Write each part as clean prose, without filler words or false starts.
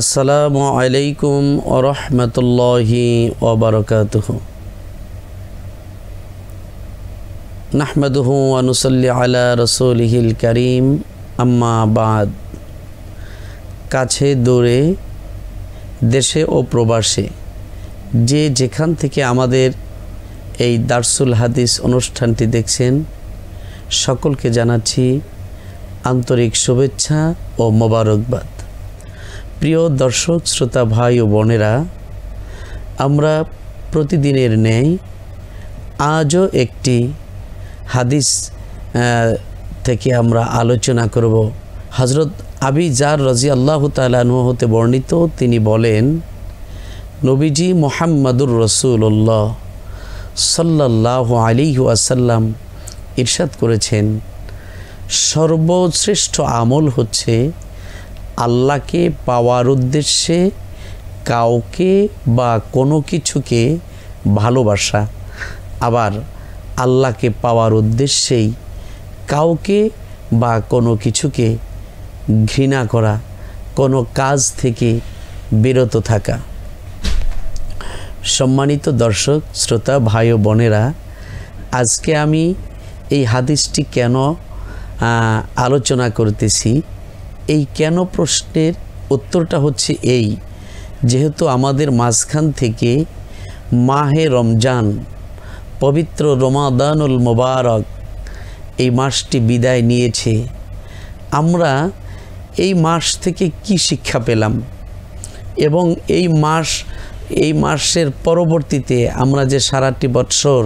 আসসালামু আলাইকুম ওয়া রাহমাতুল্লাহি ওয়া বারাকাতুহু। নাহমাদুহু ওয়া নুসাল্লি আলা রাসূলিহিল কারীম, আম্মা বাদ। কাছে দূরে, দেশে ও প্রবাসে যে যেখান থেকে আমাদের এই দারসুল হাদিস অনুষ্ঠানটি দেখছেন, সকলকে জানাচ্ছি আন্তরিক শুভেচ্ছা ও মোবারকবাদ। প্রিয় দর্শক শ্রোতা ভাই ও বোনেরা, আমরা প্রতিদিনের ন্যায় আজও একটি হাদিস থেকে আমরা আলোচনা করব। হযরত আবি যার রাদিয়াল্লাহু তাআলা আনহু হতে বর্ণিত, তিনি বলেন, নবীজি মুহাম্মাদুর রাসূলুল্লাহ সাল্লাল্লাহু আলাইহি ওয়াসাল্লাম ইরশাদ করেছেন, সর্বশ্রেষ্ঠ আমল হচ্ছে আল্লাহকে পাওয়ার উদ্দেশ্যে কাউকে বা কোনো কিছুকে ভালোবাসা, আবার আল্লাহকে পাওয়ার উদ্দেশ্যেই কাউকে বা কোনো কিছুকে ঘৃণা করা, কোনো কাজ থেকে বিরত থাকা। সম্মানিত দর্শক শ্রোতা ভাই ও বোনেরা, আজকে আমি এই হাদিসটি কেন আলোচনা করতেছি, এই কেন প্রশ্নের উত্তরটা হচ্ছে এই, যেহেতু আমাদের মাঝখান থেকে মাহে রমজান, পবিত্র রমাদানুল মুবারক এই মাসটি বিদায় নিয়েছে। আমরা এই মাস থেকে কি শিক্ষা পেলাম এবং এই মাসের পরবর্তীতে আমরা যে সারাটি বৎসর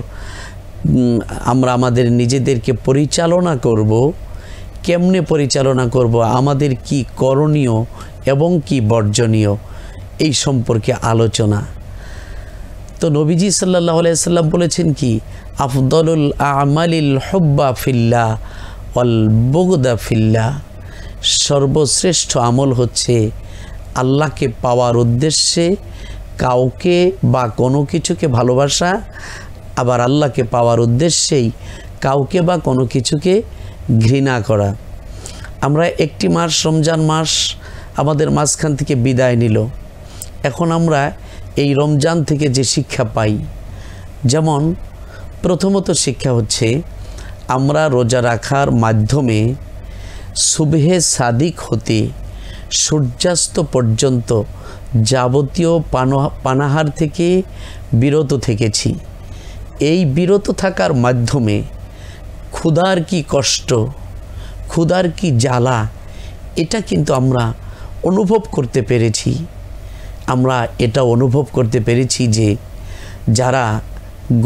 আমরা আমাদের নিজেদেরকে পরিচালনা করব, কেমনে পরিচালনা করব, আমাদের কি করণীয় এবং কি বর্জনীয়, এই সম্পর্কে আলোচনা। তো নবীজি সাল্লাল্লাহু আলাইহি সাল্লাম বলেছেন কি, আফদলুল আমালিল হুব্বা ফিল্লাহ ওয়াল বুগদা ফিল্লাহ, সর্বশ্রেষ্ঠ আমল হচ্ছে আল্লাহকে পাওয়ার উদ্দেশ্যে কাউকে বা কোনো কিছুকে ভালোবাসা, আবার আল্লাহকে পাওয়ার উদ্দেশ্যেই কাউকে বা কোনো কিছুকে ঘৃণা করা। আমরা একটি মাস, রমজান মাস আমাদের মাঝখান থেকে বিদায় নিল। এখন আমরা এই রমজান থেকে যে শিক্ষা পাই, যেমন প্রথমত শিক্ষা হচ্ছে আমরা রোজা রাখার মাধ্যমে সুবহে সাদিক হতে সূর্যাস্ত পর্যন্ত যাবতীয় পানাহার থেকে বিরত থেকেছি। এই বিরত থাকার মাধ্যমে ক্ষুধার কি কষ্ট, ক্ষুধার কি জ্বালা, এটা কিন্তু আমরা অনুভব করতে পেরেছি। আমরা এটা অনুভব করতে পেরেছি যে যারা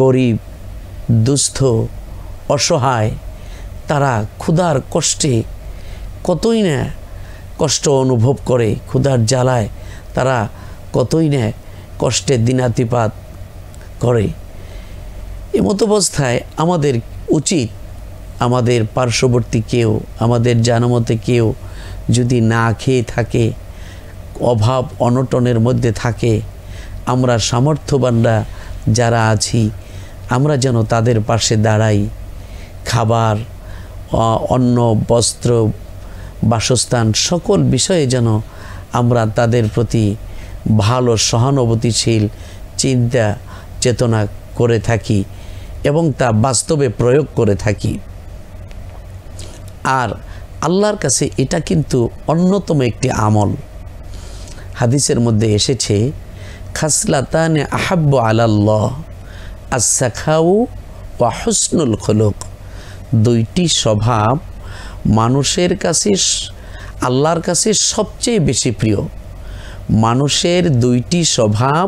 গরিব, দুস্থ, অসহায়, তারা ক্ষুধার কষ্টে কতই না কষ্ট অনুভব করে, ক্ষুধার জ্বালায় তারা কতই না কষ্টের দিনাতিপাত করে। এমত অবস্থায় আমাদের উচিত, আমাদের পার্শ্ববর্তী কেউ, আমাদের জানামতে কেউ যদি না খেয়ে থাকে, অভাব অনটনের মধ্যে থাকে, আমরা সামর্থ্যবানরা যারা আছি, আমরা যেন তাদের পাশে দাঁড়াই। খাবার, অন্ন, বস্ত্র, বাসস্থান সকল বিষয়ে যেন আমরা তাদের প্রতি ভালো সহানুভূতিশীল চিন্তা চেতনা করে থাকি এবং তা বাস্তবে প্রয়োগ করে থাকি। আর আল্লাহর কাছে এটা কিন্তু অন্যতম একটি আমল। হাদিসের মধ্যে এসেছে, খাসলাতানে আহাব্বু আলাল্লাহ আস-সাখাউ ওয়া হুসনুল খুলুক, দুইটি স্বভাব মানুষের কাছে, আল্লাহর কাছে সবচেয়ে বেশি প্রিয়। মানুষের দুইটি স্বভাব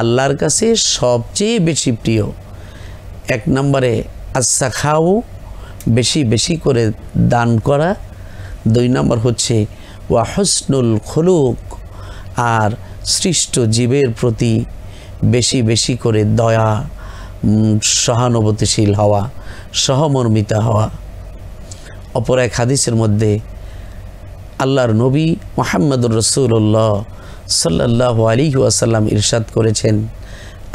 আল্লাহর কাছে সবচেয়ে বেশি প্রিয়। এক নম্বরে আস-সাখাউ, বেশি বেশি করে দান করা। দুই নম্বর হচ্ছে ওয়া হুসনুল খুলুক, আর সৃষ্ট জীবের প্রতি বেশি বেশি করে দয়া, সহানুভূতিশীল হওয়া, সহমর্মিতা হওয়া। অপর এক হাদিসের মধ্যে আল্লাহর নবী মুহাম্মদুর রাসূলুল্লাহ সাল্লাল্লাহু আলাইহি ওয়াসাল্লাম ইরশাদ করেছেন,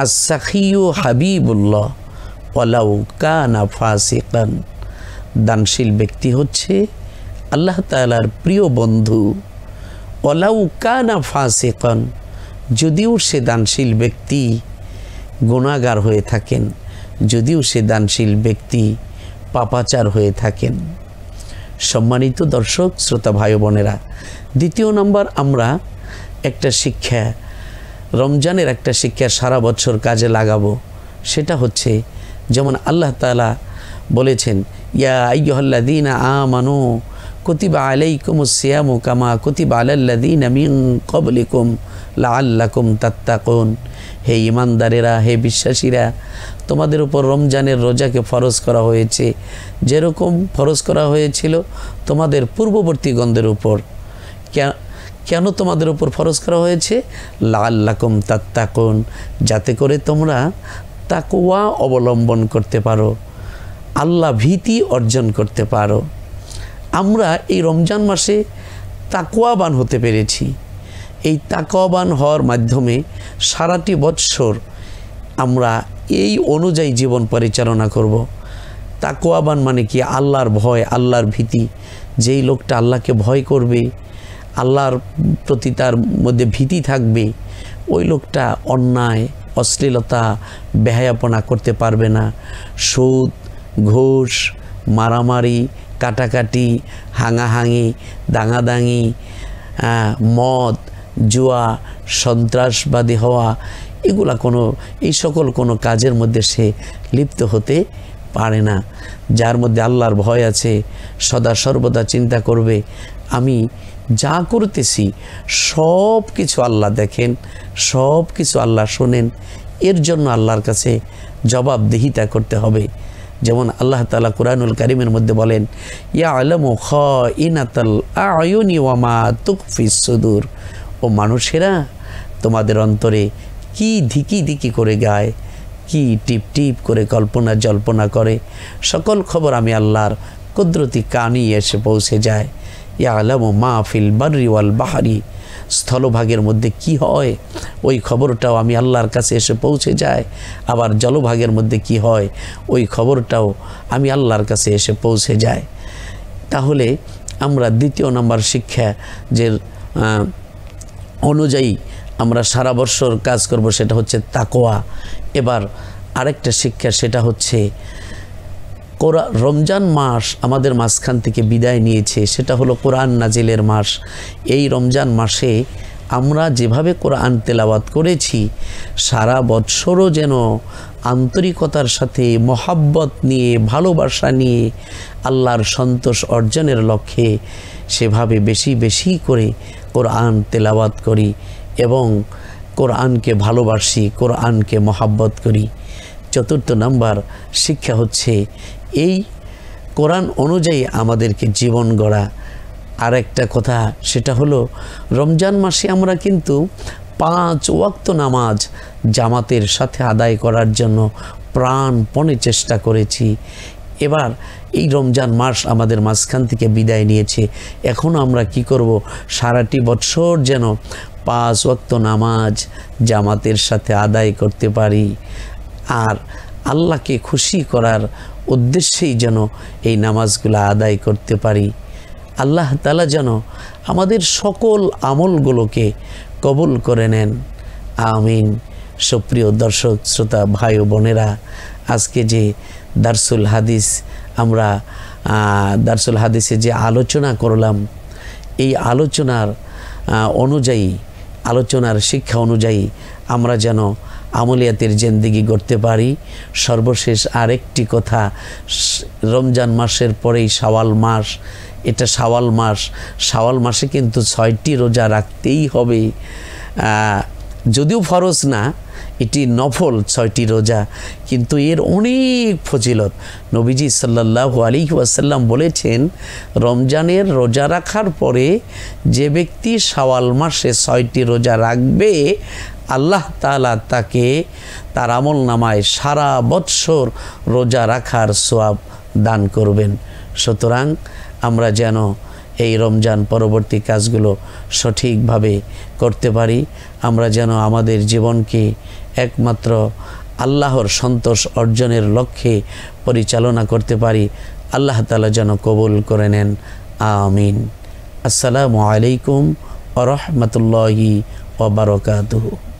আস-সাখিয়ু হাবিবুল্লাহ ওয়ালাউ কানা ফাসিকান, দানশীল ব্যক্তি হচ্ছে আল্লাহ তাআলার প্রিয় বন্ধু, ওয়ালাউ কানা ফাসিকান, যদিও সে দানশীল ব্যক্তি গুনাহগার হয়ে থাকেন, যদিও সে দানশীল ব্যক্তি পাপাচার হয়ে থাকেন। সম্মানিত দর্শক শ্রোতা ভাই বোনেরা, দ্বিতীয় নম্বর আমরা একটা শিক্ষা, রমজানের একটা শিক্ষা সারা বছর কাজে লাগাবো। সেটা হচ্ছে যেমন আল্লাহ তাআলা বলেছেন, ইয়া আইয়ুহাল্লাযীনা আমানু কুতিবা আলাইকুমুস সিয়ামু কামা কুতিবা আলাল্লাযীনা মিন ক্বাবলিকুম লাআল্লাকুম তাত্তাকুন। হে ঈমানদারেরা, হে বিশ্বাসীরা, তোমাদের উপর রমজানের রোজাকে ফরজ করা হয়েছে যেরকম ফরজ করা হয়েছিল তোমাদের পূর্ববর্তীগণদের উপর। কেন তোমাদের উপর ফরজ করা হয়েছে? লাআল্লাকুম তাত্তাকুন, যাতে করে তোমরা তাকওয়া অবলম্বন করতে পারো, আল্লাহ ভীতি অর্জন করতে পারো। আমরা এই রমজান মাসে তাকওয়াবান হতে পেরেছি। এই তাকওয়াবান হওয়ার মাধ্যমে সারাটি বৎসর আমরা এই অনুযায়ী জীবন পরিচালনা করব। তাকওয়াবান মানে কি? আল্লাহর ভয়, আল্লাহর ভীতি। যেই লোকটা আল্লাহকে ভয় করবে, আল্লাহর প্রতি তার মধ্যে ভীতি থাকবে, ওই লোকটা অন্যায়, অশ্লীলতা, বেহায়াপনা করতে পারবে না। সুদ, ঘুষ, মারামারি, কাটাকাটি, হাঙাহাঙি, দাঙাদাঙি, মদ, জুয়া, সন্ত্রাসবাদী হওয়া, এই সকল কোনো কাজের মধ্যে সে লিপ্ত হতে পারে না। যার মধ্যে আল্লাহর ভয় আছে, সদা সর্বদা চিন্তা করবে আমি যা করতেছি সব কিছু আল্লাহ দেখেন, সব কিছু আল্লাহ শোনেন, এর জন্য আল্লাহর কাছে জবাবদিহিতা করতে হবে। যেমন আল্লাহ তাআলা কুরআনুল কারীমের মধ্যে বলেন, ইয়ালামু খাইনাতাল আয়ুনি ওয়া মা তুখফিস সুদূর। ও মানুষেরা, তোমাদের অন্তরে কি ধিকি ধিকি করে গায়, কি টিপ টিপ করে কল্পনা জল্পনা করে, সকল খবর আমি আল্লাহর কুদরতি কানে এসে পৌঁছে যায়। ইয়ালামু মা ফিল বাররি ওয়াল বাহরি, স্থলভাগের মধ্যে কি হয় ওই খবরটাও আমি আল্লাহর কাছে এসে পৌঁছে যায়। আবার জলভাগের মধ্যে কি হয় ওই খবরটাও আমি আল্লাহর কাছে এসে পৌঁছে যায়। তাহলে আমরা দ্বিতীয় নম্বর শিক্ষা যে অনুযায়ী আমরা সারা বছর কাজ করব সেটা হচ্ছে তাকওয়া। এবার আরেকটা শিক্ষা, সেটা হচ্ছে রমজান মাস আমাদের মাঝখান থেকে বিদায় নিয়েছে, সেটা হলো কোরআন নাজিলের মাস। এই রমজান মাসে আমরা যেভাবে কোরআন তেলাওয়াত করেছি, সারা বৎসরও যেন আন্তরিকতার সাথে মহাব্বত নিয়ে, ভালোবাসা নিয়ে আল্লাহর সন্তোষ অর্জনের লক্ষ্যে সেভাবে বেশি বেশি করে কোরআন তেলাওয়াত করি এবং কোরআনকে ভালোবাসি, কোরআনকে মহাব্বত করি। চতুর্থ নাম্বার শিক্ষা হচ্ছে এই কোরআন অনুযায়ী আমাদেরকে জীবন গড়া। আর একটা কথা, সেটা হলো রমজান মাসে আমরা কিন্তু 5 ওয়াক্ত নামাজ জামাতের সাথে আদায় করার জন্য প্রাণপণে চেষ্টা করেছি। এবার এই রমজান মাস আমাদের মাঝখান থেকে বিদায় নিয়েছে, এখন আমরা কি করব? সারাটি বছর যেন 5 ওয়াক্ত নামাজ জামাতের সাথে আদায় করতে পারি, আর আল্লাহকে খুশি করার উদ্দেশ্যেই যেন এই নামাজগুলো আদায় করতে পারি। আল্লাহ তাআলা যেন আমাদের সকল আমলগুলোকে কবুল করে নেন, আমিন। সুপ্রিয় দর্শক শ্রোতা ভাই ও বোনেরা, আজকে যে দারসুল হাদিসে যে আলোচনা করলাম, এই আলোচনার শিক্ষা অনুযায়ী আমরা যেন আমলিয়াতের জিন্দেগি গড়তে পারি। সর্বশেষ আরেকটি কথা, রমজান মাসের পরেই শাওয়াল মাস। এটা শাওয়াল মাসে কিন্তু 6টি রোজা রাখতেই হবে। যদিও ফরজ না, এটি নফল 6টি রোজা, কিন্তু এর অনেক ফজিলত। নবীজি সাল্লাল্লাহু আলাইহি ওয়াসাল্লাম বলেছেন, রমজানের রোজা রাখার পরে যে ব্যক্তি শাওয়াল মাসে 6টি রোজা রাখবে, আল্লাহ তাআলা তাকে তার আমল নামায় সারা বৎসর রোজা রাখার সওয়াব দান করবেন। সুতরাং আমরা যেন এই রমজান পরবর্তী কাজগুলো সঠিকভাবে করতে পারি, আমরা যেন আমাদের জীবনকে একমাত্র আল্লাহর সন্তোষ অর্জনের লক্ষ্যে পরিচালনা করতে পারি। আল্লাহ তাআলা যেন কবুল করে নেন, আমিন। আসসালামু আলাইকুম ওয়া রাহমাতুল্লাহি ওয়া বারাকাতুহু।